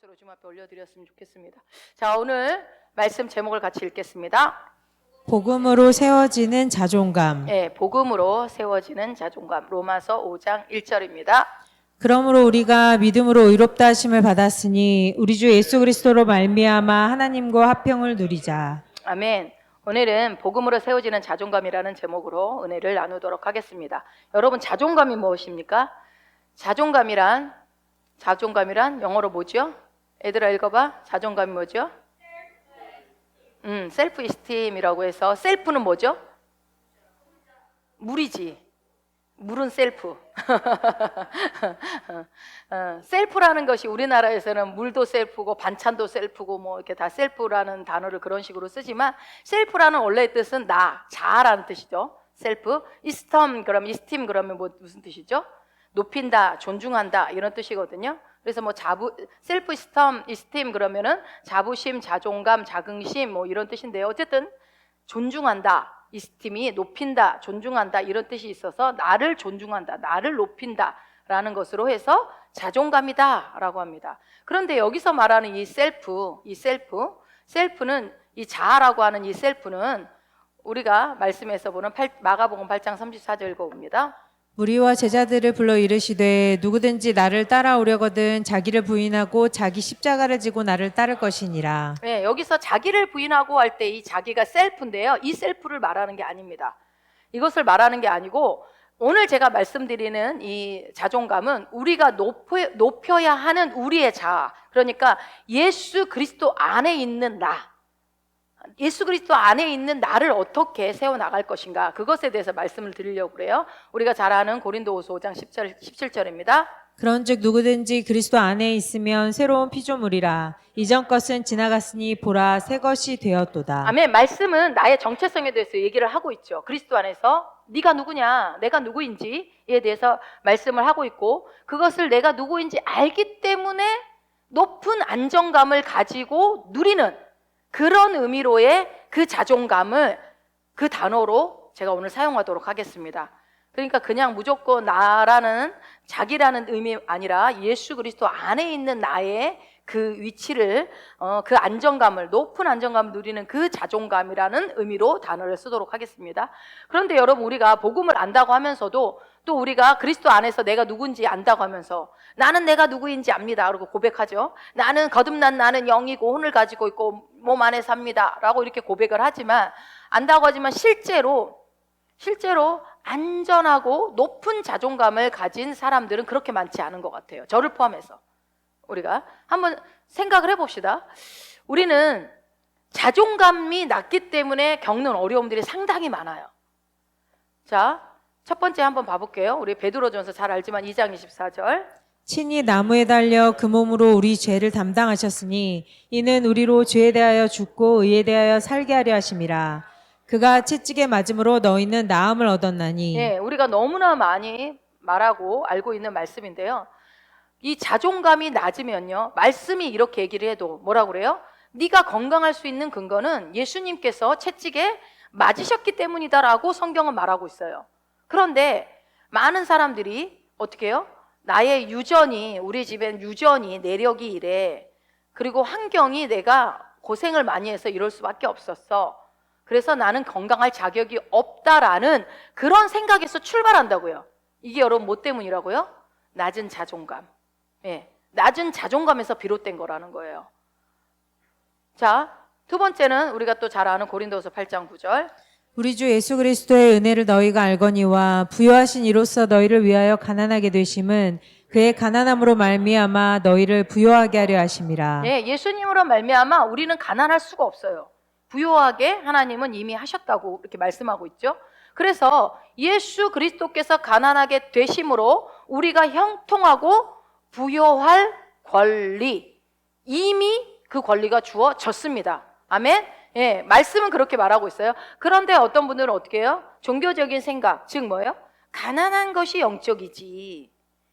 것으로 주님 앞에 올려드렸으면 좋겠습니다. 자, 오늘 말씀 제목을 같이 읽겠습니다. 복음으로 세워지는 자존감. 네, 복음으로 세워지는 자존감. 로마서 5장 1절입니다. 그러므로 우리가 믿음으로 의롭다 하심을 받았으니 우리 주 예수 그리스도로 말미암아 하나님과 화평을 누리자. 아멘. 오늘은 복음으로 세워지는 자존감이라는 제목으로 은혜를 나누도록 하겠습니다. 여러분, 자존감이 무엇입니까? 자존감이란 영어로 뭐죠? 애들아 읽어봐. 자존감이 뭐죠? 셀프 이스팀이라고 해서, 셀프는 뭐죠? 물이지. 물은 셀프. 셀프라는 것이 우리나라에서는 물도 셀프고 반찬도 셀프고 뭐 이렇게 다 셀프라는 단어를 그런 식으로 쓰지만, 셀프라는 원래의 뜻은 나, 자아라는 뜻이죠. 셀프. 이스팀 그러면 무슨 뜻이죠? 높인다, 존중한다 이런 뜻이거든요. 그래서 뭐 셀프 이스팀 그러면은 자부심, 자존감, 자긍심 뭐 이런 뜻인데요. 어쨌든 존중한다, 이스팀이 높인다, 존중한다 이런 뜻이 있어서 나를 존중한다, 나를 높인다라는 것으로 해서 자존감이다라고 합니다. 그런데 여기서 말하는 이 셀프는 이 자아라고 하는 이 셀프는 우리가 말씀에서 보는 마가복음 8장 34절 읽어봅니다. 무리와 제자들을 불러 이르시되 누구든지 나를 따라오려거든 자기를 부인하고 자기 십자가를 지고 나를 따를 것이니라. 네, 여기서 자기를 부인하고 할 때 이 자기가 셀프인데요. 이 셀프를 말하는 게 아닙니다. 이것을 말하는 게 아니고, 오늘 제가 말씀드리는 이 자존감은 우리가 높여야 하는 우리의 자아, 그러니까 예수 그리스도 안에 있는 나, 예수 그리스도 안에 있는 나를 어떻게 세워나갈 것인가, 그것에 대해서 말씀을 드리려고 그래요. 우리가 잘 아는 고린도후서 5장 17절입니다. 그런즉 누구든지 그리스도 안에 있으면 새로운 피조물이라. 이전 것은 지나갔으니 보라 새 것이 되었도다. 아멘. 말씀은 나의 정체성에 대해서 얘기를 하고 있죠. 그리스도 안에서 네가 누구냐, 내가 누구인지에 대해서 말씀을 하고 있고, 그것을 내가 누구인지 알기 때문에 높은 안정감을 가지고 누리는 그런 의미로의 그 자존감을 그 단어로 제가 오늘 사용하도록 하겠습니다. 그러니까 그냥 무조건 나라는, 자기라는 의미 아니라 예수 그리스도 안에 있는 나의 그 위치를, 그 안정감을, 높은 안정감을 누리는 그 자존감이라는 의미로 단어를 쓰도록 하겠습니다. 그런데 여러분, 우리가 복음을 안다고 하면서도 또 우리가 그리스도 안에서 내가 누군지 안다고 하면서 나는 내가 누구인지 압니다 그러고 고백하죠. 나는 거듭난 나는 영이고 혼을 가지고 있고 몸 안에 삽니다 라고 이렇게 고백을 하지만, 안다고 하지만 실제로 안전하고 높은 자존감을 가진 사람들은 그렇게 많지 않은 것 같아요. 저를 포함해서. 우리가 한번 생각을 해봅시다. 우리는 자존감이 낮기 때문에 겪는 어려움들이 상당히 많아요. 자, 첫 번째 한번 봐볼게요. 우리 베드로전서 잘 알지만 2장 24절. 친히 나무에 달려 그 몸으로 우리 죄를 담당하셨으니 이는 우리로 죄에 대하여 죽고 의에 대하여 살게 하려 하심이라. 그가 채찍에 맞음으로 너희는 나음을 얻었나니. 네, 우리가 너무나 많이 말하고 알고 있는 말씀인데요. 이 자존감이 낮으면요, 말씀이 이렇게 얘기를 해도 뭐라고 그래요? 네가 건강할 수 있는 근거는 예수님께서 채찍에 맞으셨기 때문이다라고 성경은 말하고 있어요. 그런데 많은 사람들이 어떻게 해요? 나의 유전이, 우리 집엔 유전이, 내력이 이래, 그리고 환경이 내가 고생을 많이 해서 이럴 수밖에 없었어, 그래서 나는 건강할 자격이 없다라는 그런 생각에서 출발한다고요. 이게 여러분 뭐 때문이라고요? 낮은 자존감. 예, 낮은 자존감에서 비롯된 거라는 거예요. 자, 두 번째는 우리가 또 잘 아는 고린도후서 8장 9절. 우리 주 예수 그리스도의 은혜를 너희가 알거니와 부요하신 이로써 너희를 위하여 가난하게 되심은 그의 가난함으로 말미암아 너희를 부요하게 하려 하심이라. 예, 예수님으로 말미암아 우리는 가난할 수가 없어요. 부요하게 하나님은 이미 하셨다고 이렇게 말씀하고 있죠. 그래서 예수 그리스도께서 가난하게 되심으로 우리가 형통하고 부요할 권리, 이미 그 권리가 주어졌습니다. 아멘. 예, 말씀은 그렇게 말하고 있어요. 그런데 어떤 분들은 어떻게 해요? 종교적인 생각, 즉 뭐예요? 가난한 것이 영적이지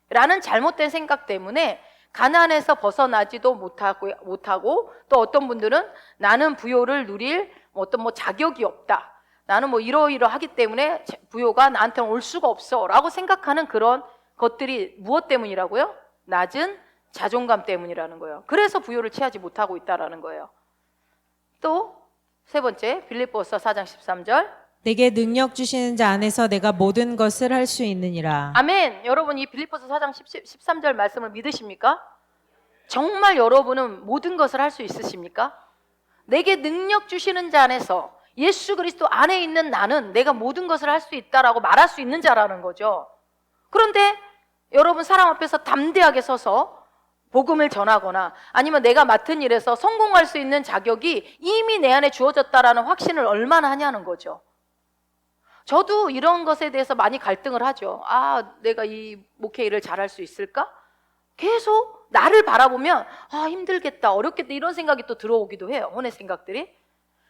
라는 잘못된 생각 때문에 가난에서 벗어나지도 못하고 또 어떤 분들은 나는 부요를 누릴 어떤 자격이 없다, 나는 이러이러하기 때문에 부요가 나한테는 올 수가 없어 라고 생각하는 그런 것들이 무엇 때문이라고요? 낮은 자존감 때문이라는 거예요. 그래서 부요를 취하지 못하고 있다라는 거예요. 또 세 번째, 빌립보서 4장 13절. 내게 능력 주시는 자 안에서 내가 모든 것을 할 수 있느니라. 아멘. 여러분 이 빌립보서 4장 13절 말씀을 믿으십니까? 정말 여러분은 모든 것을 할 수 있으십니까? 내게 능력 주시는 자 안에서 예수 그리스도 안에 있는 나는 내가 모든 것을 할 수 있다라고 말할 수 있는 자라는 거죠. 그런데 여러분 사람 앞에서 담대하게 서서 복음을 전하거나 아니면 내가 맡은 일에서 성공할 수 있는 자격이 이미 내 안에 주어졌다라는 확신을 얼마나 하냐는 거죠. 저도 이런 것에 대해서 많이 갈등을 하죠. 아, 내가 이 목회 일을 잘할 수 있을까? 계속 나를 바라보면 힘들겠다, 어렵겠다 이런 생각이 또 들어오기도 해요. 혼의 생각들이.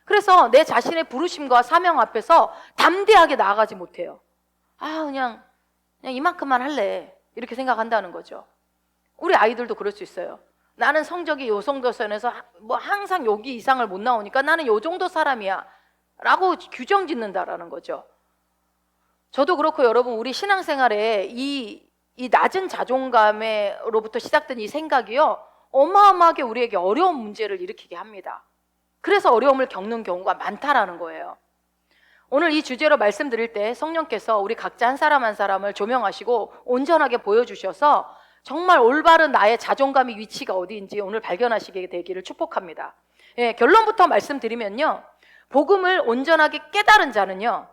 그래서 내 자신의 부르심과 사명 앞에서 담대하게 나아가지 못해요. 그냥 이만큼만 할래 이렇게 생각한다는 거죠. 우리 아이들도 그럴 수 있어요. 나는 성적이 요 정도 선에서 뭐 항상 여기 이상을 못 나오니까 나는 요 정도 사람이야 라고 규정 짓는다라는 거죠. 저도 그렇고 여러분 우리 신앙생활에 이 낮은 자존감으로부터 시작된 이 생각이요 어마어마하게 우리에게 어려운 문제를 일으키게 합니다. 그래서 어려움을 겪는 경우가 많다라는 거예요. 오늘 이 주제로 말씀드릴 때 성령께서 우리 각자 한 사람 한 사람을 조명하시고 온전하게 보여주셔서 정말 올바른 나의 자존감의 위치가 어디인지 오늘 발견하시게 되기를 축복합니다. 결론부터 말씀드리면요, 복음을 온전하게 깨달은 자는요,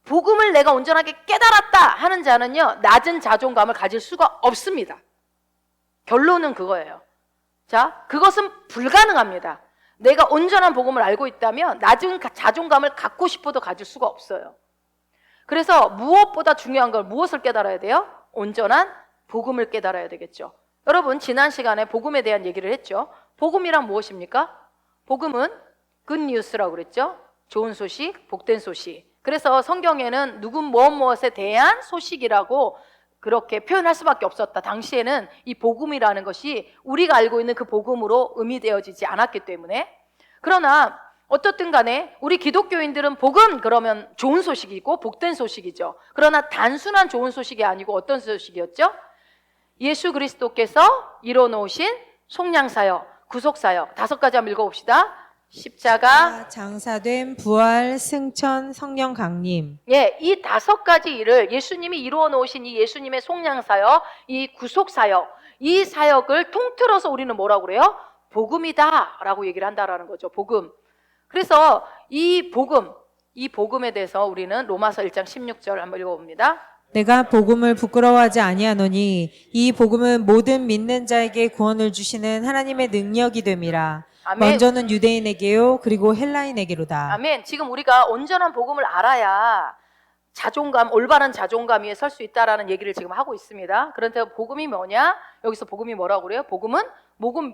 복음을 내가 온전하게 깨달았다 하는 자는요, 낮은 자존감을 가질 수가 없습니다. 결론은 그거예요. 자, 그것은 불가능합니다. 내가 온전한 복음을 알고 있다면 낮은 자존감을 갖고 싶어도 가질 수가 없어요. 그래서 무엇보다 중요한 걸 무엇을 깨달아야 돼요? 온전한 복음을 깨달아야 되겠죠. 여러분 지난 시간에 복음에 대한 얘기를 했죠. 복음이란 무엇입니까? 복음은 굿뉴스라고 그랬죠. 좋은 소식, 복된 소식. 그래서 성경에는 누군 무엇에 대한 소식이라고 그렇게 표현할 수밖에 없었다. 당시에는 이 복음이라는 것이 우리가 알고 있는 그 복음으로 의미되어지지 않았기 때문에. 그러나 어떻든 간에 우리 기독교인들은 복음 그러면 좋은 소식이고 복된 소식이죠. 그러나 단순한 좋은 소식이 아니고 어떤 소식이었죠? 예수 그리스도께서 이뤄놓으신 속량사역, 구속사역 5가지 한번 읽어봅시다. 십자가, 장사됨, 부활, 승천, 성령 강림. 이 5가지 일을 예수님이 이루어 놓으신 이 예수님의 속량사역, 이 구속사역, 이 사역을 통틀어서 우리는 뭐라고 그래요? 복음이다 라고 얘기를 한다라는 거죠. 복음. 그래서 이 복음에 대해서 우리는 로마서 1장 16절 한번 읽어봅니다. 내가 복음을 부끄러워하지 아니하노니 이 복음은 모든 믿는 자에게 구원을 주시는 하나님의 능력이 됨이라. 아멘. 먼저는 유대인에게요 그리고 헬라인에게로다. 아멘. 지금 우리가 온전한 복음을 알아야 올바른 자존감 위에 설 수 있다라는 얘기를 지금 하고 있습니다. 그런데 복음이 뭐냐? 여기서 복음이 뭐라고 그래요? 복음은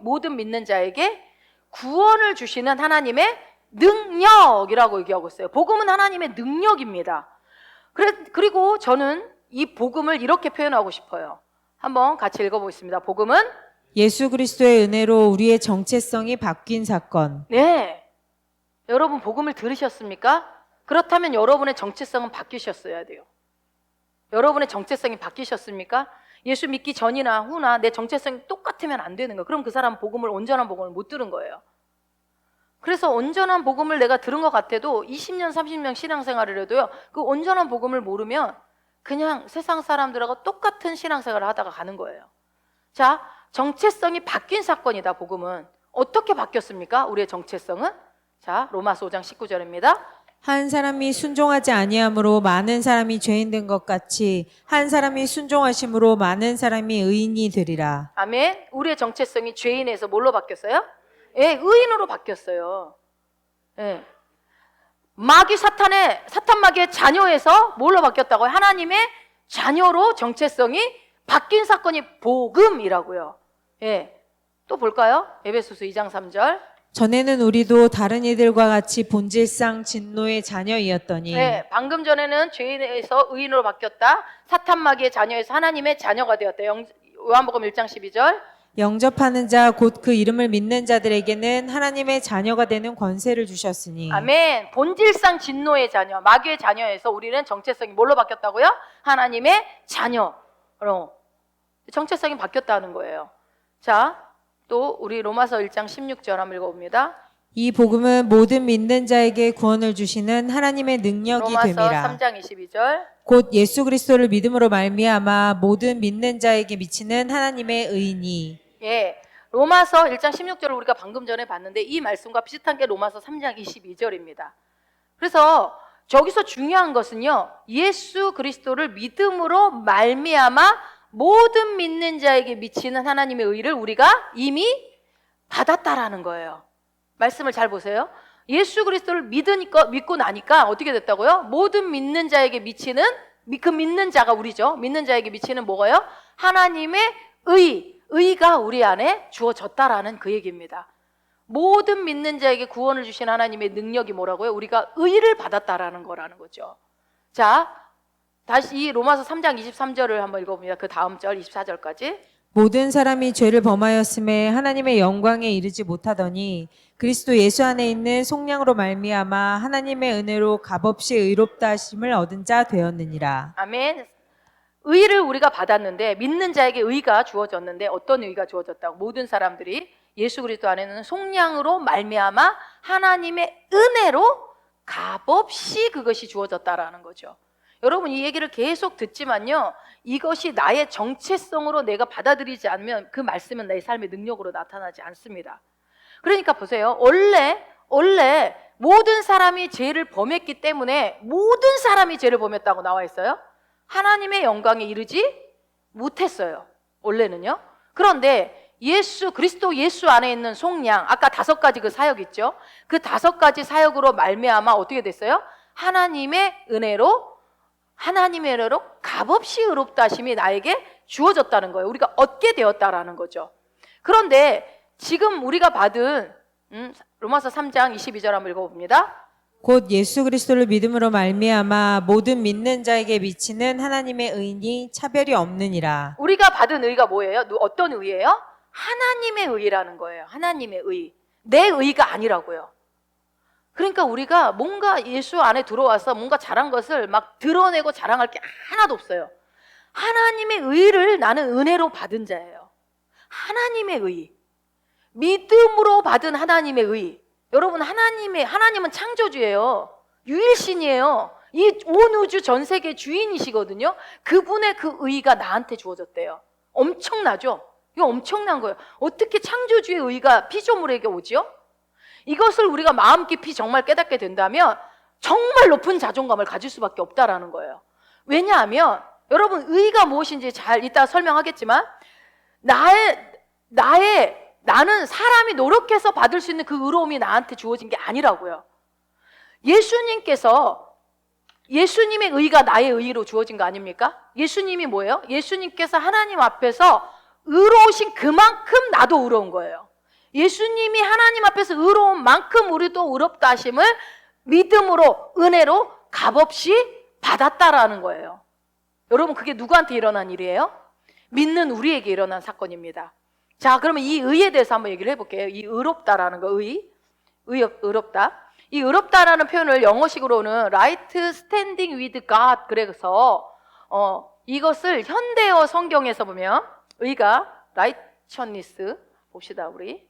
모든 믿는 자에게 구원을 주시는 하나님의 능력이라고 얘기하고 있어요. 복음은 하나님의 능력입니다. 그리고 저는 이 복음을 이렇게 표현하고 싶어요. 한번 같이 읽어보겠습니다. 복음은 예수 그리스도의 은혜로 우리의 정체성이 바뀐 사건. 네. 여러분 복음을 들으셨습니까? 그렇다면 여러분의 정체성은 바뀌셨어야 돼요. 여러분의 정체성이 바뀌셨습니까? 예수 믿기 전이나 후나 내 정체성이 똑같으면 안 되는 거예요. 그럼 그 사람은 온전한 복음을 못 들은 거예요. 그래서 온전한 복음을 내가 들은 것 같아도 20년, 30년 신앙생활을 해도요, 그 온전한 복음을 모르면 그냥 세상 사람들하고 똑같은 신앙생활을 하다가 가는 거예요. 자, 정체성이 바뀐 사건이다, 복음은. 어떻게 바뀌었습니까? 우리의 정체성은? 자, 로마서 5장 19절입니다. 한 사람이 순종하지 아니함으로 많은 사람이 죄인 된 것 같이 한 사람이 순종하심으로 많은 사람이 의인이 되리라. 아멘. 우리의 정체성이 죄인에서 뭘로 바뀌었어요? 의인으로 바뀌었어요. 사탄 마귀의 자녀에서 뭘로 바뀌었다고요? 하나님의 자녀로 정체성이 바뀐 사건이 복음이라고요. 또 볼까요? 에베소서 2장 3절. 전에는 우리도 다른 이들과 같이 본질상 진노의 자녀이었더니. 방금 전에는 죄인에서 의인으로 바뀌었다. 사탄 마귀의 자녀에서 하나님의 자녀가 되었다. 요한복음 1장 12절. 영접하는 자 곧 그 이름을 믿는 자들에게는 하나님의 자녀가 되는 권세를 주셨으니. 아멘. 본질상 진노의 자녀, 마귀의 자녀에서 우리는 정체성이 뭘로 바뀌었다고요? 하나님의 자녀로 정체성이 바뀌었다는 거예요. 자, 또 우리 로마서 1장 16절 한번 읽어봅니다. 이 복음은 모든 믿는 자에게 구원을 주시는 하나님의 능력이 로마서 됨이라. 3장 22절. 곧 예수 그리스도를 믿음으로 말미암아 모든 믿는 자에게 미치는 하나님의 의니. 예, 로마서 1장 16절을 우리가 방금 전에 봤는데 이 말씀과 비슷한 게 로마서 3장 22절입니다. 그래서 저기서 중요한 것은요, 예수 그리스도를 믿음으로 말미암아 모든 믿는 자에게 미치는 하나님의 의를 우리가 이미 받았다라는 거예요. 말씀을 잘 보세요. 예수 그리스도를 믿고 나니까 어떻게 됐다고요? 모든 믿는 자에게 미치는, 그 믿는 자가 우리죠. 믿는 자에게 미치는 뭐가요? 하나님의 의가 우리 안에 주어졌다라는 그 얘기입니다. 모든 믿는 자에게 구원을 주신 하나님의 능력이 뭐라고요? 우리가 의를 받았다라는 거라는 거죠. 자, 다시 이 로마서 3장 23절을 한번 읽어봅니다. 그 다음 절 24절까지. 모든 사람이 죄를 범하였음에 하나님의 영광에 이르지 못하더니 그리스도 예수 안에 있는 속량으로 말미암아 하나님의 은혜로 값없이 의롭다 하심을 얻은 자 되었느니라. 아멘. 의를 우리가 받았는데, 믿는 자에게 의가 주어졌는데, 어떤 의가 주어졌다고? 모든 사람들이 예수 그리스도 안에는 속량으로 말미암아 하나님의 은혜로 값없이 그것이 주어졌다라는 거죠. 여러분, 이 얘기를 계속 듣지만요, 이것이 나의 정체성으로 내가 받아들이지 않으면 그 말씀은 내 삶의 능력으로 나타나지 않습니다. 그러니까 보세요. 원래 모든 사람이 죄를 범했기 때문에 모든 사람이 죄를 범했다고 나와 있어요. 하나님의 영광에 이르지 못했어요. 원래는요. 그런데 그리스도 예수 안에 있는 속량, 아까 5가지 그 사역 있죠. 그 5가지 사역으로 말미암아 어떻게 됐어요? 하나님의 은혜로 값없이 의롭다 하심이 나에게 주어졌다는 거예요. 우리가 얻게 되었다라는 거죠. 그런데 지금 우리가 받은 로마서 3장 22절 한번 읽어봅니다. 곧 예수 그리스도를 믿음으로 말미암아 모든 믿는 자에게 미치는 하나님의 의니 차별이 없느니라. 우리가 받은 의가 뭐예요? 어떤 의예요? 하나님의 의라는 거예요. 하나님의 의. 내 의가 아니라고요. 그러니까 우리가 뭔가 예수 안에 들어와서 뭔가 잘한 것을 막 드러내고 자랑할 게 하나도 없어요. 하나님의 의를 나는 은혜로 받은 자예요. 하나님의 의. 믿음으로 받은 하나님의 의. 여러분, 하나님은 창조주예요. 유일신이에요. 이 온 우주 전 세계 주인이시거든요. 그분의 그 의가 나한테 주어졌대요. 엄청나죠? 이거 엄청난 거예요. 어떻게 창조주의 의가 피조물에게 오지요? 이것을 우리가 마음 깊이 정말 깨닫게 된다면 정말 높은 자존감을 가질 수밖에 없다라는 거예요. 왜냐하면 여러분, 의가 무엇인지 잘 이따 설명하겠지만 나는 사람이 노력해서 받을 수 있는 그 의로움이 나한테 주어진 게 아니라고요. 예수님의 의가 나의 의로 주어진 거 아닙니까? 예수님이 뭐예요? 예수님께서 하나님 앞에서 의로우신 그만큼 나도 의로운 거예요. 예수님이 하나님 앞에서 의로운 만큼 우리도 의롭다 하심을 믿음으로, 은혜로 값없이 받았다라는 거예요. 여러분, 그게 누구한테 일어난 일이에요? 믿는 우리에게 일어난 사건입니다. 자, 그러면 이 의에 대해서 한번 얘기를 해볼게요. 이 의롭다라는 거, 의롭다. 이 의롭다라는 표현을 영어식으로는 right standing with God, 그래서 이것을 현대어 성경에서 보면 의가 righteousness, 봅시다 우리.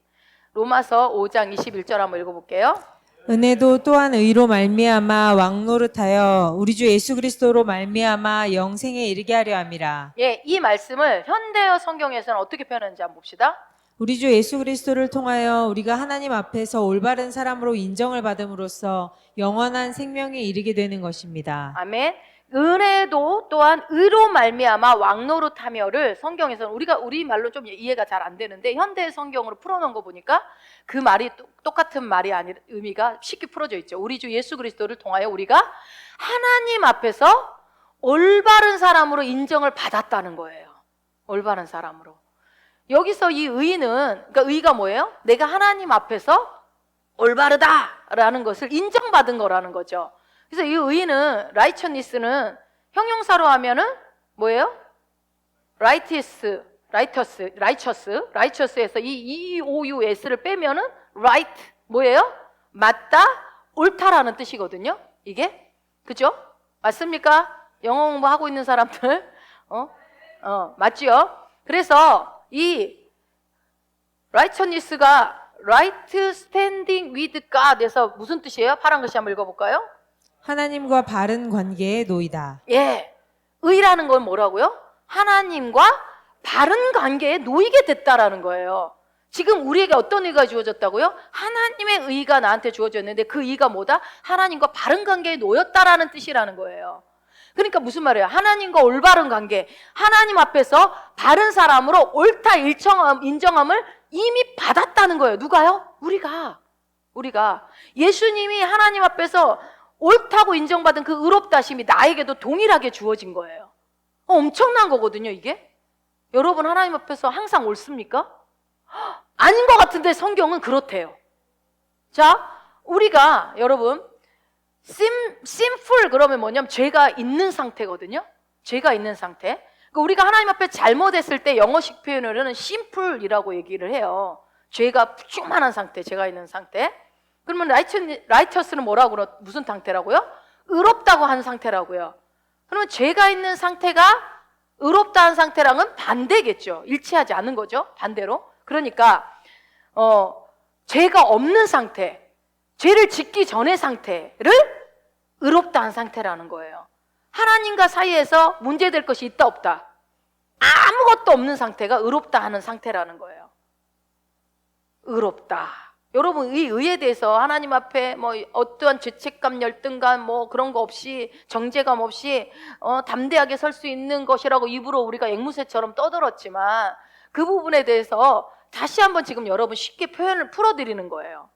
로마서 5장 21절 한번 읽어볼게요. 은혜도 또한 의로 말미암아 왕노릇하여 우리 주 예수 그리스도로 말미암아 영생에 이르게 하려 함이라. 예, 이 말씀을 현대어 성경에서는 어떻게 표현하는지 한번 봅시다. 우리 주 예수 그리스도를 통하여 우리가 하나님 앞에서 올바른 사람으로 인정을 받음으로써 영원한 생명에 이르게 되는 것입니다. 아멘. 은혜도 또한 의로 말미암아 왕노릇하며를 성경에서는 우리 말로 좀 이해가 잘 안 되는데 현대 성경으로 풀어놓은 거 보니까 그 말이 똑같은 말이 아니라 의미가 쉽게 풀어져 있죠. 우리 주 예수 그리스도를 통하여 우리가 하나님 앞에서 올바른 사람으로 인정을 받았다는 거예요. 올바른 사람으로. 여기서 이 그러니까 의가 뭐예요? 내가 하나님 앞에서 올바르다라는 것을 인정받은 거라는 거죠. 그래서 이 의는, righteousness는 형용사로 하면은 뭐예요? righteous에서 이 EOUS를 빼면은 right, 뭐예요? 맞다, 옳다라는 뜻이거든요. 이게, 그죠? 맞습니까? 영어 공부하고 있는 사람들, 맞지요? 그래서 이 righteousness가 right standing with God에서 무슨 뜻이에요? 파란 글씨 한번 읽어볼까요? 하나님과 바른 관계에 놓이다. 예, 의라는 건 뭐라고요? 하나님과 바른 관계에 놓이게 됐다라는 거예요. 지금 우리에게 어떤 의가 주어졌다고요? 하나님의 의가 나한테 주어졌는데 그 의가 뭐다? 하나님과 바른 관계에 놓였다라는 뜻이라는 거예요. 그러니까 무슨 말이에요? 하나님과 올바른 관계, 하나님 앞에서 바른 사람으로 옳다 인정함을 이미 받았다는 거예요. 누가요? 우리가 예수님이 하나님 앞에서 옳다고 인정받은 그 의롭다심이 나에게도 동일하게 주어진 거예요. 엄청난 거거든요, 이게. 여러분 하나님 앞에서 항상 옳습니까? 아닌 것 같은데 성경은 그렇대요. 자, 우리가 여러분 sinful 그러면 뭐냐면 죄가 있는 상태거든요. 죄가 있는 상태. 그러니까 우리가 하나님 앞에 잘못했을 때 영어식 표현으로는 sinful이라고 얘기를 해요. 죄가 충만한 상태, 죄가 있는 상태. 그러면 righteous는 뭐라고 무슨 상태라고요? 의롭다고 한 상태라고요. 그러면 죄가 있는 상태가 의롭다는 상태랑은 반대겠죠. 일치하지 않는 거죠. 반대로. 그러니까 죄가 없는 상태, 죄를 짓기 전의 상태를 의롭다한 상태라는 거예요. 하나님과 사이에서 문제될 것이 있다 없다, 아무것도 없는 상태가 의롭다 하는 상태라는 거예요. 의롭다. 여러분 이 의에 대해서 하나님 앞에 뭐 어떠한 죄책감, 열등감 뭐 그런 거 없이, 정죄감 없이 담대하게 설 수 있는 것이라고 입으로 우리가 앵무새처럼 떠들었지만 그 부분에 대해서 다시 한번 지금 여러분 쉽게 표현을 풀어드리는 거예요.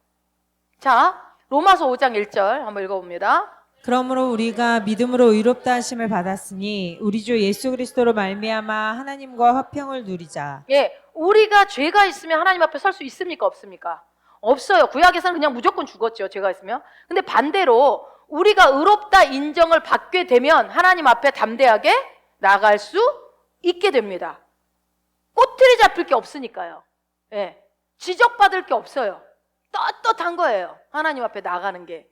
자, 로마서 5장 1절 한번 읽어봅니다. 그러므로 우리가 믿음으로 의롭다 하심을 받았으니 우리 주 예수 그리스도로 말미암아 하나님과 화평을 누리자. 예, 우리가 죄가 있으면 하나님 앞에 설 수 있습니까? 없습니까? 없어요. 구약에서는 그냥 무조건 죽었죠, 죄가 있으면. 근데 반대로 우리가 의롭다 인정을 받게 되면 하나님 앞에 담대하게 나갈 수 있게 됩니다. 꼬투리 잡힐 게 없으니까요. 예, 지적받을 게 없어요. 떳떳한 거예요, 하나님 앞에 나가는 게.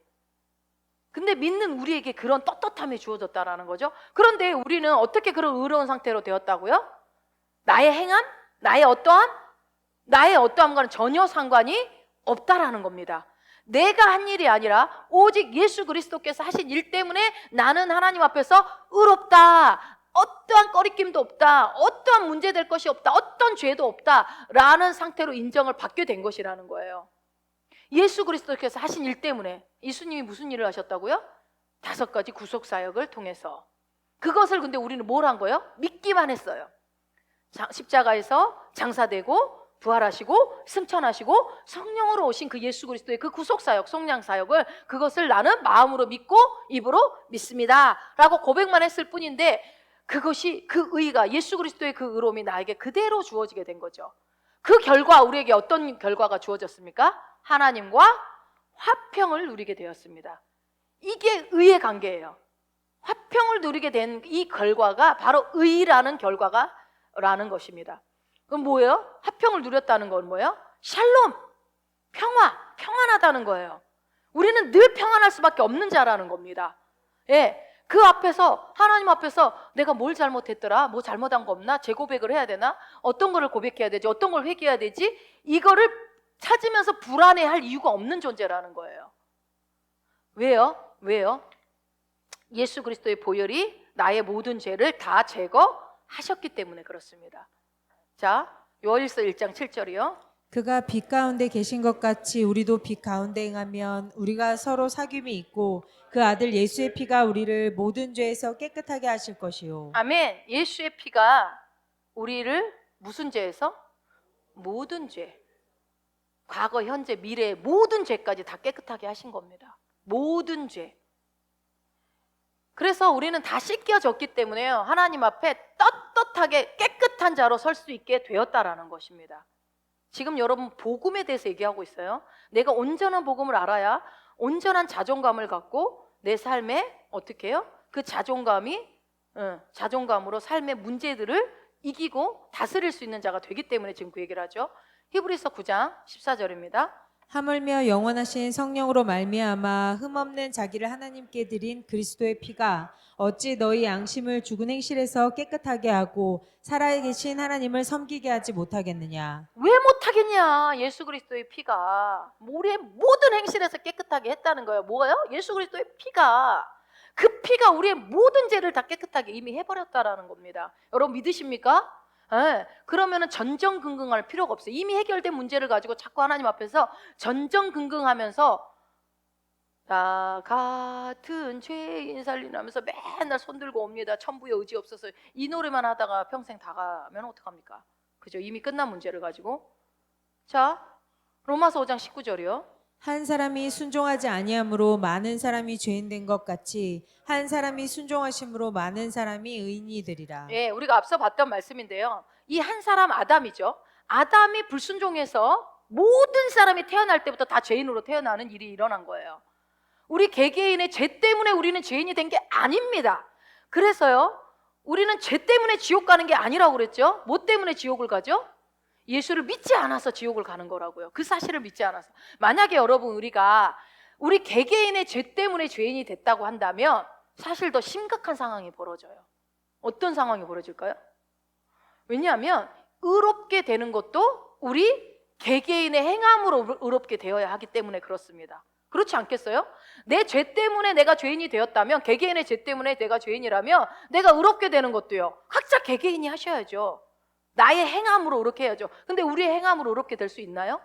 근데 믿는 우리에게 그런 떳떳함이 주어졌다라는 거죠. 그런데 우리는 어떻게 그런 의로운 상태로 되었다고요? 나의 행함? 나의 어떠함과는 전혀 상관이 없다라는 겁니다. 내가 한 일이 아니라 오직 예수 그리스도께서 하신 일 때문에 나는 하나님 앞에서 의롭다, 어떠한 꺼리낌도 없다, 어떠한 문제될 것이 없다, 어떤 죄도 없다라는 상태로 인정을 받게 된 것이라는 거예요. 예수 그리스도께서 하신 일 때문에. 예수님이 무슨 일을 하셨다고요? 5가지 구속사역을 통해서. 그것을 근데 우리는 뭘 한 거예요? 믿기만 했어요. 십자가에서 장사되고 부활하시고 승천하시고 성령으로 오신 그 예수 그리스도의 그 구속사역, 속량사역을, 그것을 나는 마음으로 믿고 입으로 믿습니다 라고 고백만 했을 뿐인데, 그것이, 그 의가, 예수 그리스도의 그 의로움이 나에게 그대로 주어지게 된 거죠. 그 결과 우리에게 어떤 결과가 주어졌습니까? 하나님과 화평을 누리게 되었습니다. 이게 의의 관계예요. 화평을 누리게 된 이 결과가 바로 의라는 결과가라는 것입니다. 그럼 뭐예요? 화평을 누렸다는 건 뭐예요? 샬롬, 평안하다는 거예요. 우리는 늘 평안할 수밖에 없는 자라는 겁니다. 예, 그 앞에서, 하나님 앞에서 내가 뭘 잘못했더라, 뭐 잘못한 거 없나, 재고백을 해야 되나, 어떤 거를 고백해야 되지, 어떤 걸 회개해야 되지, 이거를 찾으면서 불안해할 이유가 없는 존재라는 거예요. 왜요? 예수 그리스도의 보혈이 나의 모든 죄를 다 제거하셨기 때문에 그렇습니다. 자, 요한일서 1장 7절이요. 그가 빛 가운데 계신 것 같이 우리도 빛 가운데 행하면 우리가 서로 사귐이 있고 그 아들 예수의 피가 우리를 모든 죄에서 깨끗하게 하실 것이요. 아멘. 예수의 피가 우리를 무슨 죄에서? 모든 죄, 과거, 현재, 미래의 모든 죄까지 다 깨끗하게 하신 겁니다. 모든 죄. 그래서 우리는 다 씻겨졌기 때문에요, 하나님 앞에 떳떳하게 깨끗한 자로 설 수 있게 되었다라는 것입니다. 지금 여러분 복음에 대해서 얘기하고 있어요. 내가 온전한 복음을 알아야 온전한 자존감을 갖고 내 삶에 어떻게 해요? 그 자존감으로 삶의 문제들을 이기고 다스릴 수 있는 자가 되기 때문에 지금 그 얘기를 하죠. 히브리서 9장 14절입니다. 하물며 영원하신 성령으로 말미암아 흠없는 자기를 하나님께 드린 그리스도의 피가 어찌 너희 양심을 죽은 행실에서 깨끗하게 하고 살아계신 하나님을 섬기게 하지 못하겠느냐. 왜 못하겠냐? 예수 그리스도의 피가 우리의 모든 행실에서 깨끗하게 했다는 거예요. 뭐예요? 예수 그리스도의 피가, 그 피가 우리의 모든 죄를 다 깨끗하게 이미 해버렸다라는 겁니다. 여러분 믿으십니까? 예, 그러면은 전전긍긍할 필요가 없어요. 이미 해결된 문제를 가지고 자꾸 하나님 앞에서 전전긍긍하면서 나 같은 죄인 살리면서 맨날 손들고 옵니다. 천부의 의지 없어서 이 노래만 하다가 평생 다 가면 어떡합니까? 그죠? 이미 끝난 문제를 가지고. 자, 로마서 5장 19절이요. 한 사람이 순종하지 아니함으로 많은 사람이 죄인 된 것 같이 한 사람이 순종하심으로 많은 사람이 의인이 되리라. 예, 우리가 앞서 봤던 말씀인데요. 이 한 사람 아담이죠. 아담이 불순종해서 모든 사람이 태어날 때부터 다 죄인으로 태어나는 일이 일어난 거예요. 우리 개개인의 죄 때문에 우리는 죄인이 된 게 아닙니다. 그래서요, 우리는 죄 때문에 지옥 가는 게 아니라고 그랬죠. 뭐 때문에 지옥을 가죠? 예수를 믿지 않아서 지옥을 가는 거라고요. 그 사실을 믿지 않아서. 만약에 여러분 우리 개개인의 죄 때문에 죄인이 됐다고 한다면 사실 더 심각한 상황이 벌어져요. 어떤 상황이 벌어질까요? 왜냐하면 의롭게 되는 것도 우리 개개인의 행함으로 의롭게 되어야 하기 때문에 그렇습니다. 그렇지 않겠어요? 내 죄 때문에 내가 죄인이 되었다면, 개개인의 죄 때문에 내가 죄인이라면 내가 의롭게 되는 것도요, 각자 개개인이 하셔야죠. 나의 행함으로 의롭게 해야죠. 근데 우리의 행함으로 의롭게 될 수 있나요?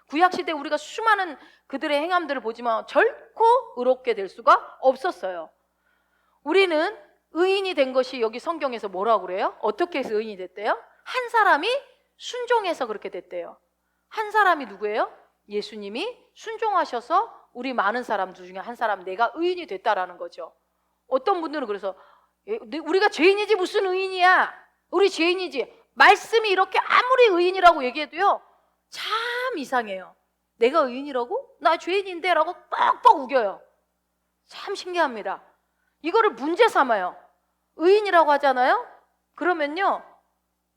구약시대 우리가 수많은 그들의 행함들을 보지만 결코 의롭게 될 수가 없었어요. 우리는 의인이 된 것이 여기 성경에서 뭐라고 그래요? 어떻게 해서 의인이 됐대요? 한 사람이 순종해서 그렇게 됐대요. 한 사람이 누구예요? 예수님이 순종하셔서 우리 많은 사람들 중에 한 사람, 내가 의인이 됐다라는 거죠. 어떤 분들은 그래서 우리가 죄인이지 무슨 의인이야, 우리 죄인이지, 말씀이 이렇게 아무리 의인이라고 얘기해도요 참 이상해요. 내가 의인이라고? 나 죄인인데? 라고 뻑뻑 우겨요. 참 신기합니다. 이거를 문제 삼아요. 의인이라고 하잖아요? 그러면요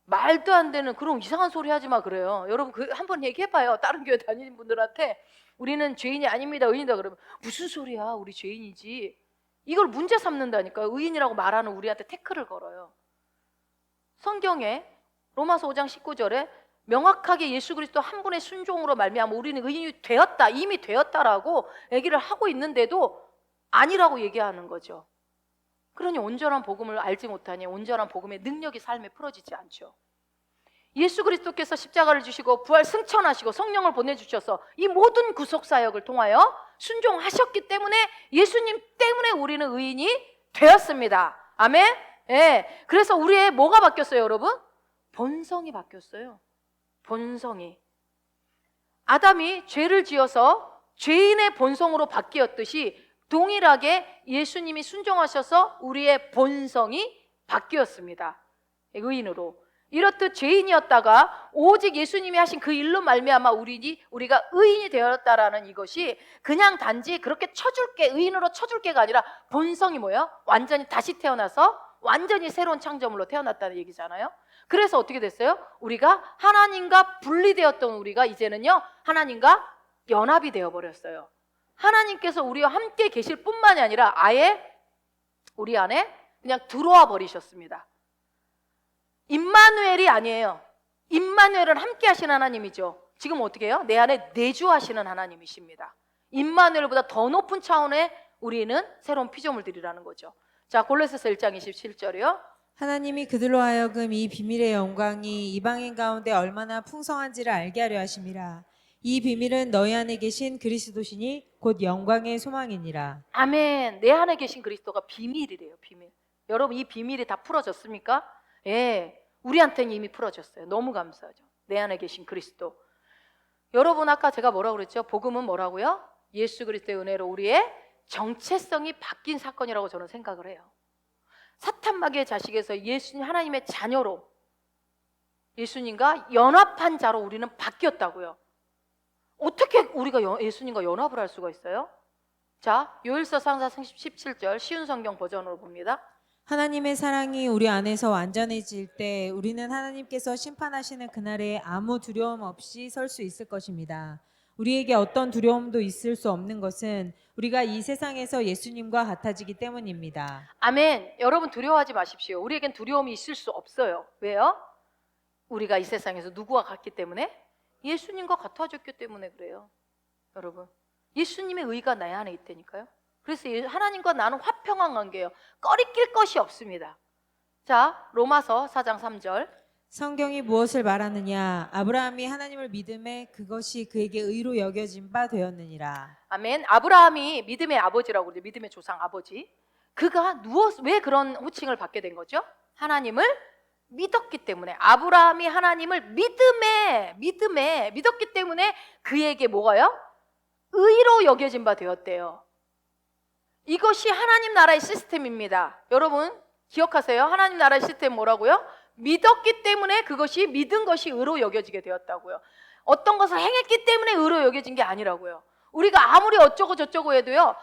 말도 안 되는 그런 이상한 소리 하지 마 그래요. 여러분 한번 얘기해봐요. 다른 교회 다니는 분들한테 우리는 죄인이 아닙니다, 의인이다 그러면 무슨 소리야, 우리 죄인이지. 이걸 문제 삼는다니까요. 의인이라고 말하는 우리한테 태클을 걸어요. 성경에 로마서 5장 19절에 명확하게 예수 그리스도 한 분의 순종으로 말미암아 우리는 의인이 되었다, 이미 되었다라고 얘기를 하고 있는데도 아니라고 얘기하는 거죠. 그러니 온전한 복음을 알지 못하니 온전한 복음의 능력이 삶에 풀어지지 않죠. 예수 그리스도께서 십자가를 주시고 부활 승천하시고 성령을 보내주셔서 이 모든 구속사역을 통하여 순종하셨기 때문에 예수님 때문에 우리는 의인이 되었습니다. 아멘? 예. 그래서 우리의 뭐가 바뀌었어요, 여러분? 본성이 바뀌었어요. 본성이. 아담이 죄를 지어서 죄인의 본성으로 바뀌었듯이 동일하게 예수님이 순종하셔서 우리의 본성이 바뀌었습니다. 의인으로. 이렇듯 죄인이었다가 오직 예수님이 하신 그 일로 말미암아 우리가 의인이 되었다라는 이것이 그냥 단지 그렇게 쳐줄게, 의인으로 쳐줄게가 아니라 본성이 뭐예요? 완전히 다시 태어나서 완전히 새로운 창조물로 태어났다는 얘기잖아요. 그래서 어떻게 됐어요? 우리가 하나님과 분리되었던 우리가 이제는요 하나님과 연합이 되어버렸어요. 하나님께서 우리와 함께 계실 뿐만이 아니라 아예 우리 안에 그냥 들어와 버리셨습니다. 임마누엘이 아니에요. 임마누엘은 함께 하시는 하나님이죠. 지금 어떻게 해요? 내 안에 내주하시는 하나님이십니다. 임마누엘보다 더 높은 차원의 우리는 새로운 피조물들이라는 거죠. 자, 골로새서 1장 27절이요. 하나님이 그들로 하여금 이 비밀의 영광이 이방인 가운데 얼마나 풍성한지를 알게 하려 하심이라. 이 비밀은 너희 안에 계신 그리스도시니 곧 영광의 소망이니라. 아멘. 내 안에 계신 그리스도가 비밀이래요. 비밀. 여러분 이 비밀이 다 풀어졌습니까? 예, 우리한테는 이미 풀어졌어요. 너무 감사하죠. 내 안에 계신 그리스도. 여러분 아까 제가 뭐라고 그랬죠? 복음은 뭐라고요? 예수 그리스도의 은혜로 우리의 정체성이 바뀐 사건이라고 저는 생각을 해요. 사탄마귀의 자식에서 예수님 하나님의 자녀로 예수님과 연합한 자로 우리는 바뀌었다고요. 어떻게 우리가 예수님과 연합을 할 수가 있어요? 자, 요일서 4장 17절 쉬운 성경 버전으로 봅니다. 하나님의 사랑이 우리 안에서 완전해질 때 우리는 하나님께서 심판하시는 그날에 아무 두려움 없이 설 수 있을 것입니다. 우리에게 어떤 두려움도 있을 수 없는 것은 우리가 이 세상에서 예수님과 같아지기 때문입니다. 아멘. 여러분 두려워하지 마십시오. 우리에겐 두려움이 있을 수 없어요. 왜요? 우리가 이 세상에서 누구와 같기 때문에? 예수님과 같아졌기 때문에 그래요. 여러분, 예수님의 의가 내 안에 있다니까요. 그래서 하나님과 나는 화평한 관계예요. 꺼리낄 것이 없습니다. 자, 로마서 4장 3절. 성경이 무엇을 말하느냐? 아브라함이 하나님을 믿음에 그것이 그에게 의로 여겨진 바 되었느니라. 아멘. 아브라함이 믿음의 아버지라고 그러죠. 믿음의 조상 아버지. 그가 왜 그런 호칭을 받게 된 거죠? 하나님을 믿었기 때문에. 아브라함이 하나님을 믿음에 믿었기 때문에 그에게 뭐가요? 의로 여겨진 바 되었대요. 이것이 하나님 나라의 시스템입니다. 여러분 기억하세요. 하나님 나라의 시스템 뭐라고요? 믿었기 때문에 그것이 믿은 것이 의로 여겨지게 되었다고요. 어떤 것을 행했기 때문에 의로 여겨진 게 아니라고요. 우리가 아무리 어쩌고 저쩌고 해도요,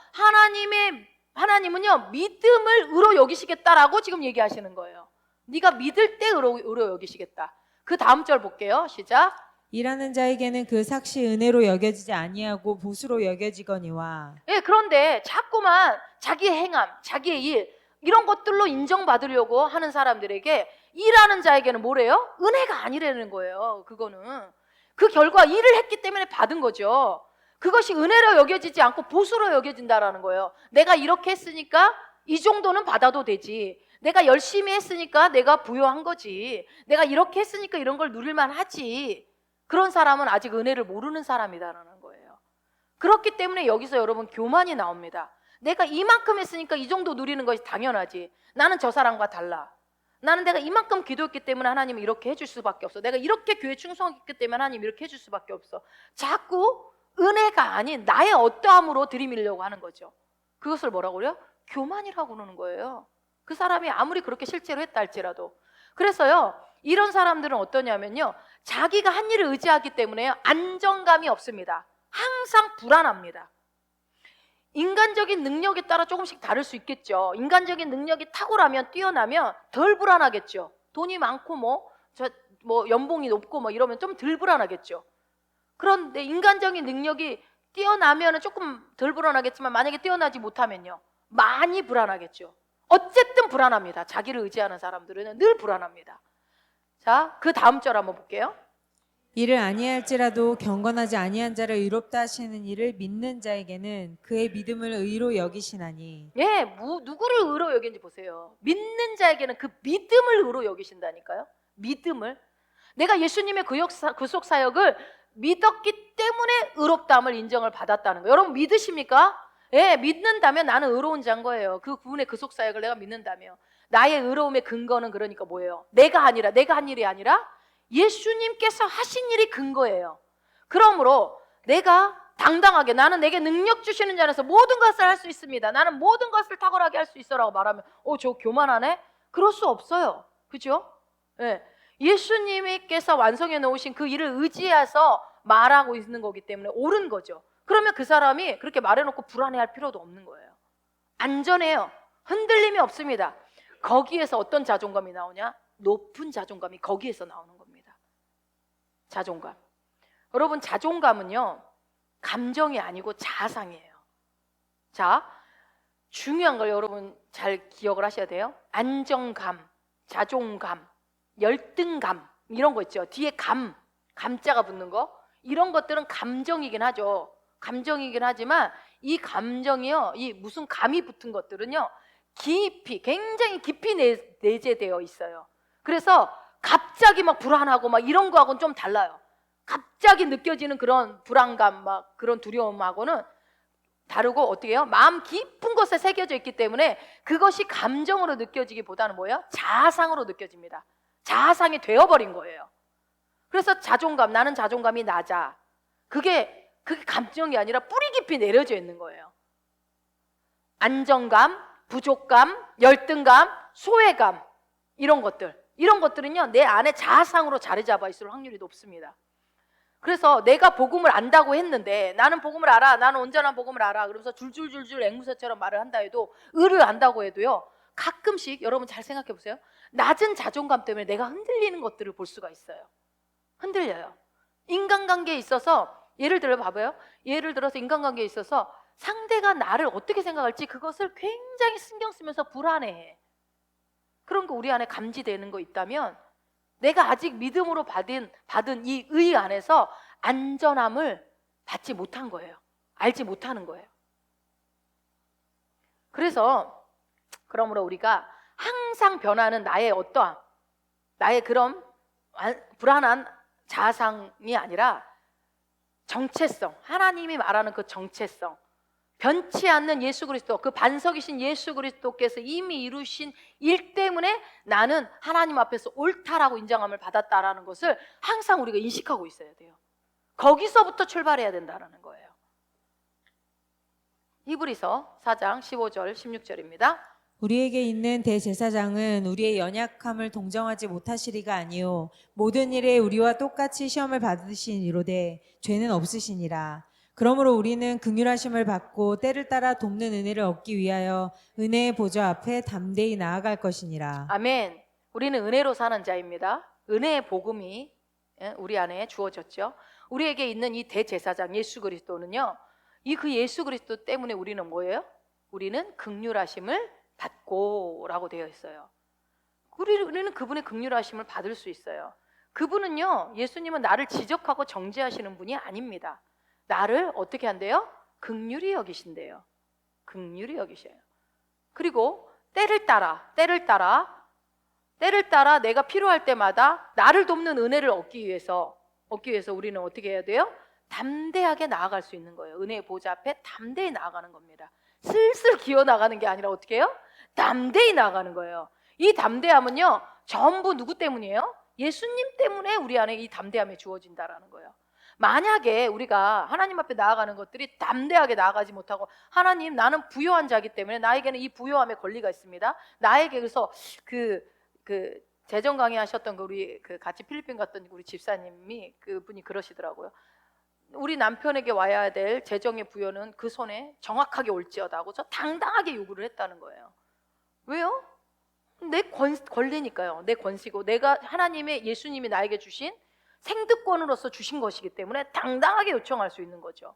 하나님은요 믿음을 의로 여기시겠다라고 지금 얘기하시는 거예요. 네가 믿을 때 의로 여기시겠다. 그 다음 절 볼게요. 시작. 일하는 자에게는 그 삭시 은혜로 여겨지지 아니하고 보수로 여겨지거니와. 예, 그런데 자꾸만 자기의 행함, 자기의 일 이런 것들로 인정받으려고 하는 사람들에게 일하는 자에게는 뭐래요? 은혜가 아니라는 거예요. 그거는 그 결과 일을 했기 때문에 받은 거죠. 그것이 은혜로 여겨지지 않고 보수로 여겨진다라는 거예요. 내가 이렇게 했으니까 이 정도는 받아도 되지. 내가 열심히 했으니까 내가 부여한 거지. 내가 이렇게 했으니까 이런 걸 누릴만 하지. 그런 사람은 아직 은혜를 모르는 사람이다라는 거예요. 그렇기 때문에 여기서 여러분 교만이 나옵니다. 내가 이만큼 했으니까 이 정도 누리는 것이 당연하지. 나는 저 사람과 달라. 나는 내가 이만큼 기도했기 때문에 하나님이 이렇게 해줄 수밖에 없어. 내가 이렇게 교회 충성했기 때문에 하나님이 이렇게 해줄 수밖에 없어. 자꾸 은혜가 아닌 나의 어떠함으로 들이밀려고 하는 거죠. 그것을 뭐라고 그래요? 교만이라고 그러는 거예요. 그 사람이 아무리 그렇게 실제로 했다 할지라도. 그래서요, 이런 사람들은 어떠냐면요, 자기가 한 일을 의지하기 때문에 안정감이 없습니다. 항상 불안합니다. 인간적인 능력에 따라 조금씩 다를 수 있겠죠. 인간적인 능력이 탁월하면, 뛰어나면 덜 불안하겠죠. 돈이 많고 연봉이 높고 이러면 좀 덜 불안하겠죠. 그런데 인간적인 능력이 뛰어나면 조금 덜 불안하겠지만 만약에 뛰어나지 못하면요, 많이 불안하겠죠. 어쨌든 불안합니다. 자기를 의지하는 사람들은 늘 불안합니다. 자, 그 다음 절 한번 볼게요. 이를 아니할지라도 경건하지 아니한 자를 의롭다 하시는 이를 믿는 자에게는 그의 믿음을 의로 여기시나니. 예, 누구를 의로 여기는지 보세요. 믿는 자에게는 그 믿음을 의로 여기신다니까요. 믿음을. 내가 예수님의 구속 사역을 믿었기 때문에 의롭다함을 인정을 받았다는 거예요. 여러분 믿으십니까? 예, 믿는다면 나는 의로운 자인 거예요. 그 구원의 구속 사역을 내가 믿는다면. 나의 의로움의 근거는 그러니까 뭐예요? 내가 한 일이 아니라 예수님께서 하신 일이 근거예요. 그러므로 내가 당당하게 나는 내게 능력 주시는 자 안에서 모든 것을 할 수 있습니다. 나는 모든 것을 탁월하게 할 수 있어라고 말하면 저 교만하네? 그럴 수 없어요. 그죠? 예. 예수님께서 완성해 놓으신 그 일을 의지해서 말하고 있는 거기 때문에 옳은 거죠. 그러면 그 사람이 그렇게 말해놓고 불안해할 필요도 없는 거예요. 안전해요. 흔들림이 없습니다. 거기에서 어떤 자존감이 나오냐? 높은 자존감이 거기에서 나오는 겁니다. 자존감. 여러분 자존감은요, 감정이 아니고 자상이에요. 자, 중요한 걸 여러분 잘 기억을 하셔야 돼요. 안정감, 자존감, 열등감 이런 거 있죠. 뒤에 감자가 붙는 거, 이런 것들은 감정이긴 하죠. 감정이긴 하지만 이 감정이요, 이 무슨 감이 붙은 것들은요, 굉장히 깊이 내재되어 있어요. 그래서 갑자기 불안하고 이런 거하고는 좀 달라요. 갑자기 느껴지는 그런 불안감, 그런 두려움하고는 다르고 어떻게 해요? 마음 깊은 곳에 새겨져 있기 때문에 그것이 감정으로 느껴지기보다는 뭐예요? 자아상으로 느껴집니다. 자아상이 되어버린 거예요. 그래서 자존감, 나는 자존감이 낮아. 그게 감정이 아니라 뿌리 깊이 내려져 있는 거예요. 안정감, 부족감, 열등감, 소외감 이런 것들은요, 내 안에 자아상으로 자리 잡아 있을 확률이 높습니다. 그래서 내가 복음을 안다고 했는데, 나는 복음을 알아, 나는 온전한 복음을 알아, 그러면서 줄줄줄줄 앵무새처럼 말을 한다 해도, 의를 안다고 해도요, 가끔씩 여러분 잘 생각해 보세요. 낮은 자존감 때문에 내가 흔들리는 것들을 볼 수가 있어요. 흔들려요. 인간관계에 있어서 예를 들어 봐봐요. 예를 들어서 인간관계에 있어서 상대가 나를 어떻게 생각할지 그것을 굉장히 신경 쓰면서 불안해해. 그런 거 우리 안에 감지되는 거 있다면 내가 아직 믿음으로 받은 이 의 안에서 안전함을 받지 못한 거예요. 알지 못하는 거예요. 그래서 그러므로 우리가 항상 변하는 나의 어떠함, 나의 그런 불안한 자아상이 아니라 정체성, 하나님이 말하는 그 정체성, 변치 않는 예수 그리스도, 그 반석이신 예수 그리스도께서 이미 이루신 일 때문에 나는 하나님 앞에서 옳다라고 인정함을 받았다라는 것을 항상 우리가 인식하고 있어야 돼요. 거기서부터 출발해야 된다는 거예요. 히브리서 4장 15절 16절입니다. 우리에게 있는 대제사장은 우리의 연약함을 동정하지 못하시리가 아니요 모든 일에 우리와 똑같이 시험을 받으신 이로되 죄는 없으시니라. 그러므로 우리는 긍휼하심을 받고 때를 따라 돕는 은혜를 얻기 위하여 은혜의 보좌 앞에 담대히 나아갈 것이니라. 아멘. 우리는 은혜로 사는 자입니다. 은혜의 복음이 우리 안에 주어졌죠. 우리에게 있는 이 대제사장 예수 그리스도는요, 이 그 예수 그리스도 때문에 우리는 뭐예요? 우리는 긍휼하심을 받고라고 되어 있어요. 우리는 그분의 긍휼하심을 받을 수 있어요. 그분은요, 예수님은 나를 지적하고 정죄하시는 분이 아닙니다. 나를 어떻게 한대요? 긍휼히 여기신대요. 긍휼히 여기셔요. 그리고 때를 따라 내가 필요할 때마다 나를 돕는 은혜를 얻기 위해서 우리는 어떻게 해야 돼요? 담대하게 나아갈 수 있는 거예요. 은혜의 보좌 앞에 담대히 나아가는 겁니다. 슬슬 기어 나가는 게 아니라 어떻게 해요? 담대히 나아가는 거예요. 이 담대함은요, 전부 누구 때문이에요? 예수님 때문에 우리 안에 이 담대함이 주어진다라는 거예요. 만약에 우리가 하나님 앞에 나아가는 것들이 담대하게 나아가지 못하고, 하나님, 나는 부요한 자이기 때문에 나에게는 이 부요함의 권리가 있습니다. 나에게, 그래서 그 재정 강의 하셨던 우리 같이 필리핀 갔던 우리 집사님이 그분이 그러시더라고요. 우리 남편에게 와야 될 재정의 부여는 그 손에 정확하게 올지어다 하고 저 당당하게 요구를 했다는 거예요. 왜요? 내 권리니까요. 내 권시고 내가 예수님이 나에게 주신 생득권으로서 주신 것이기 때문에 당당하게 요청할 수 있는 거죠.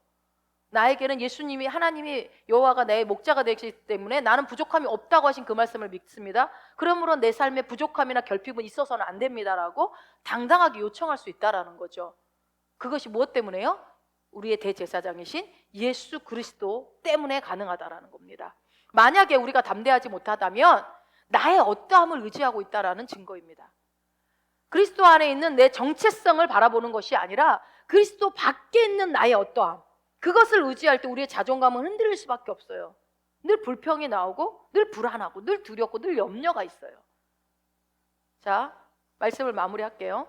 나에게는 하나님이 여호와가 내 목자가 되시기 때문에 나는 부족함이 없다고 하신 그 말씀을 믿습니다. 그러므로 내 삶에 부족함이나 결핍은 있어서는 안 됩니다라고 당당하게 요청할 수 있다라는 거죠. 그것이 무엇 때문에요? 우리의 대제사장이신 예수 그리스도 때문에 가능하다라는 겁니다. 만약에 우리가 담대하지 못하다면 나의 어떠함을 의지하고 있다라는 증거입니다. 그리스도 안에 있는 내 정체성을 바라보는 것이 아니라 그리스도 밖에 있는 나의 어떠함, 그것을 의지할 때 우리의 자존감은 흔들릴 수밖에 없어요. 늘 불평이 나오고 늘 불안하고 늘 두렵고 늘 염려가 있어요. 자, 말씀을 마무리할게요.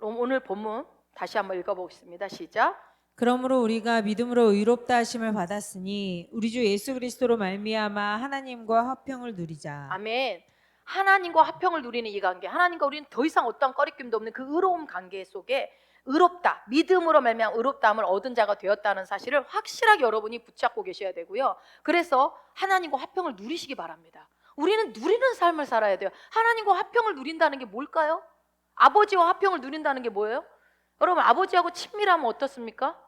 오늘 본문 다시 한번 읽어보겠습니다. 시작. 그러므로 우리가 믿음으로 의롭다 하심을 받았으니 우리 주 예수 그리스도로 말미암아 하나님과 화평을 누리자. 아멘. 하나님과 화평을 누리는 이 관계, 하나님과 우리는 더 이상 어떤 꺼리낌도 없는 그 의로운 관계 속에 의롭다, 믿음으로 말미암아 의롭다함을 얻은 자가 되었다는 사실을 확실하게 여러분이 붙잡고 계셔야 되고요. 그래서 하나님과 화평을 누리시기 바랍니다. 우리는 누리는 삶을 살아야 돼요. 하나님과 화평을 누린다는 게 뭘까요? 아버지와 화평을 누린다는 게 뭐예요? 여러분, 아버지하고 친밀하면 어떻습니까?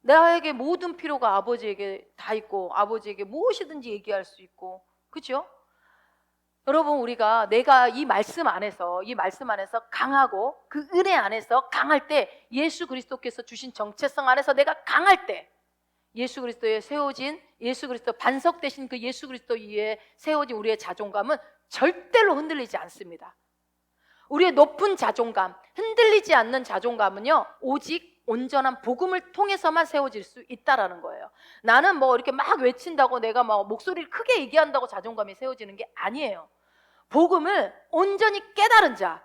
나에게 모든 필요가 아버지에게 다 있고 아버지에게 무엇이든지 얘기할 수 있고, 그렇죠? 여러분, 내가 이 말씀 안에서 강하고 그 은혜 안에서 강할 때, 예수 그리스도께서 주신 정체성 안에서 내가 강할 때, 예수 그리스도에 세워진 예수 그리스도 반석 되신 그 예수 그리스도 위에 세워진 우리의 자존감은 절대로 흔들리지 않습니다. 우리의 높은 자존감, 흔들리지 않는 자존감은요, 오직 온전한 복음을 통해서만 세워질 수 있다라는 거예요. 나는 이렇게 막 외친다고 내가 목소리를 크게 얘기한다고 자존감이 세워지는 게 아니에요. 복음을 온전히 깨달은 자,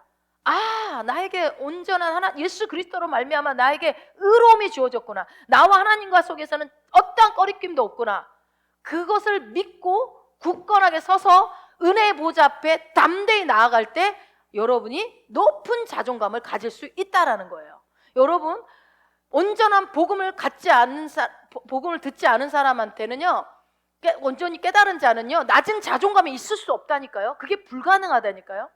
나에게 온전한 예수 그리스도로 말미암아 나에게 의로움이 주어졌구나, 나와 하나님과 속에서는 어떠한 꺼리낌도 없구나, 그것을 믿고 굳건하게 서서 은혜의 보좌 앞에 담대히 나아갈 때 여러분이 높은 자존감을 가질 수 있다라는 거예요. 여러분, 온전한 복음을 듣지 않은 사람한테는요, 온전히 깨달은 자는요, 낮은 자존감이 있을 수 없다니까요. 그게 불가능하다니까요.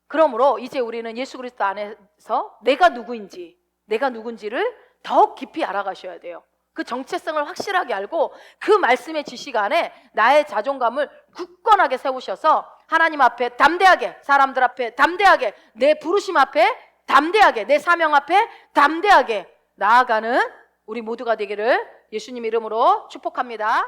그러므로 이제 우리는 예수 그리스도 안에서 내가 누구인지, 내가 누군지를 더 깊이 알아가셔야 돼요. 그 정체성을 확실하게 알고 그 말씀의 지식 안에 나의 자존감을 굳건하게 세우셔서 하나님 앞에 담대하게, 사람들 앞에 담대하게, 내 부르심 앞에 담대하게, 내 사명 앞에 담대하게 나아가는 우리 모두가 되기를 예수님 이름으로 축복합니다.